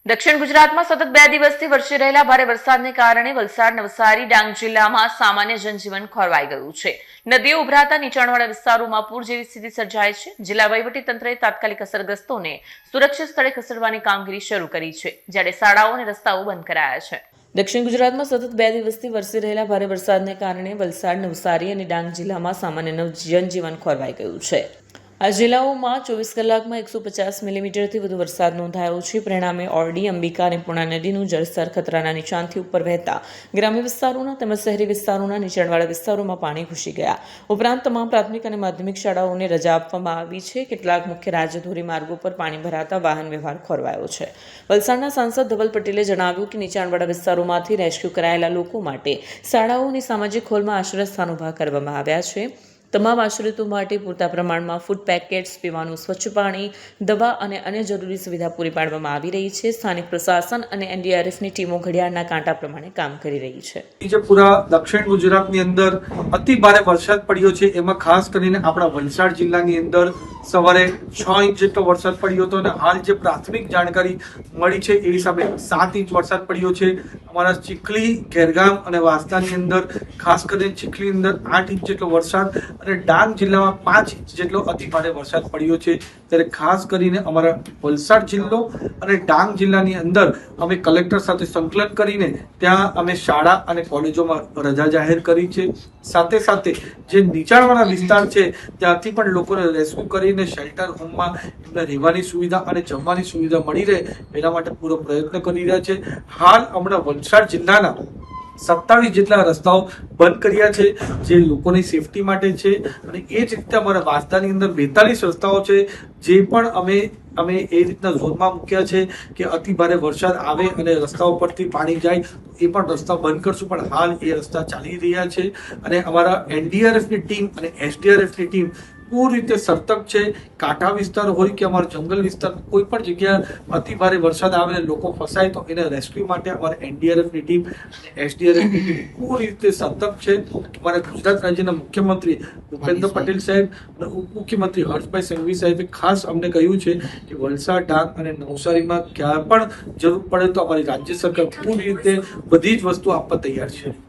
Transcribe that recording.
દક્ષિણ ગુજરાતમાં સતત 2 દિવસથી વરસી રહેલા ભારે વરસાદને કારણે વલસાડ, નવસારી, ડાંગ જિલ્લામાં સામાન્ય જનજીવન ખોરવાઈ ગયું છે. નદીઓ ઉભરાતા નીચાણવાળા વિસ્તારોમાં પૂર જેવી સ્થિતિ સર્જાઈ છે. જિલ્લા વહીવટીતંત્રએ તાત્કાલિક અસરગ્રસ્તોને સુરક્ષિત સ્થળે ખસેડવાની કામગીરી શરૂ કરી છે, જ્યારે શાળાઓ અને રસ્તાઓ બંધ કરાયા છે. દક્ષિણ ગુજરાતમાં સતત 2 દિવસથી વરસી રહેલા ભારે વરસાદને કારણે વલસાડ, નવસારી અને ડાંગ જિલ્લામાં સામાન્ય જનજીવન ખોરવાઈ ગયું છે. આ જિલ્લાઓમાં 24 કલાકમાં 150 મિલીમીટરથી વધુ વરસાદ નોંધાયો છે. પરિણામે ઓરડી, અંબિકા અને પૂર્ણા નદીનું જળસ્તર ખતરાના નિશાનથી ઉપર વહેતા ગ્રામ્ય વિસ્તારોના તેમજ શહેરી વિસ્તારોના નીચાણવાળા વિસ્તારોમાં પાણી ઘૂસી ગયા. ઉપરાંત તમામ પ્રાથમિક અને માધ્યમિક શાળાઓને રજા આપવામાં આવી છે. કેટલાક મુખ્ય રાજધોરી માર્ગો પર પાણી ભરાતા વાહન વ્યવહાર ખોરવાયો છે. વલસાડના સાંસદ ધવલ પટેલે જણાવ્યું કે નીચાણવાળા વિસ્તારોમાંથી રેસ્ક્યુ કરાયેલા લોકો માટે શાળાઓ અને સામાજિક હોલમાં આશ્રયસ્થાન ઊભા કરવામાં આવ્યા છે. તમામ આશ્રિતો માટે પૂરતા પ્રમાણમાં ફૂડ પેકેટ્સ, પીવાનું સ્વચ્છ પાણી, દવા અને અન્ય જરૂરી સુવિધા પૂરી પાડવામાં આવી રહી છે. સ્થાનિક પ્રશાસન અને એનડીઆરએફની ટીમો ઘડિયાળના કાંટા પ્રમાણે કામ કરી રહી છે. જે પૂરા દક્ષિણ ગુજરાતની અંદર અતિ ભારે વરસાદ પડ્યો છે, એમાં ખાસ કરીને આપણા વલસાડ જિલ્લાની અંદર સવારે 6 ઇંચ જેટલો વરસાદ પડ્યો હતો અને હાલ જે પ્રાથમિક જાણકારી મળી છે એ હિસાબે 7 ઇંચ વરસાદ પડ્યો છે. અમારા ચીખલી, ખેરગામ અને વાંસદાની અંદર ખાસ કરીને ચીખલી અંદર 8 ઇંચ જેટલો વરસાદ અને ડાંગ જિલ્લામાં 5 ઇંચ જેટલો અતિ ભારે વરસાદ પડ્યો છે. ત્યારે ખાસ કરીને અમારા વલસાડ જિલ્લો અને ડાંગ જિલ્લાની અંદર અમે કલેક્ટર સાથે સંકલન કરીને ત્યાં અમે શાળા અને કોલેજોમાં રજા જાહેર કરી છે. સાથે સાથે જે નીચાણવાળા વિસ્તાર છે ત્યાંથી પણ લોકોને રેસ્ક્યુ કરીને શેલ્ટર હોમમાં એમને રહેવાની સુવિધા અને જમવાની સુવિધા મળી રહે એના માટે પૂરો પ્રયત્ન કરી રહ્યા છે. હાલ હમણાં વલસાડ જિલ્લાના 27 જેટલા રસ્તાઓ બંધ કર્યા છે, જે લોકોની સેફટી માટે છે. અને એ જ રીતે અમારા વાંસદાની અંદર 42 રસ્તાઓ છે, જે પણ અમે એ રીતના ઝોનમાં મૂક્યા છે કે અતિ ભારે વરસાદ આવે અને રસ્તાઓ પરથી પાણી જાય એ પણ રસ્તા બંધ કરશું. પણ હાલ એ રસ્તા ચાલી રહ્યા છે અને અમારા એનડીઆરએફની ટીમ અને એસડીઆરએફની ટીમ પૂરી રીતે સતર્ક છે. કાંઠા વિસ્તાર હોય કે અમારા જંગલ વિસ્તાર, કોઈ પણ જગ્યા અતિ ભારે વરસાદ આવે અને લોકો ફસાય તો એને રેસ્ક્યુ માટે અમારા એનડીઆરએફની ટીમ અને એસડીઆરએફની ટીમ પૂરી રીતે સતર્ક છે. અમારા ગુજરાત રાજ્યના મુખ્યમંત્રી ભૂપેન્દ્ર પટેલ સાહેબ અને ઉપમુખ્યમંત્રી હર્ષભાઈ સંઘવી સાહેબે ખાસ અમને કહ્યું છે કે વલસાડ, ડાંગ અને નવસારીમાં ક્યાં પણ જરૂર પડે તો અમારી રાજ્ય સરકાર પૂરી રીતે બધી જ વસ્તુ આપવા તૈયાર છે.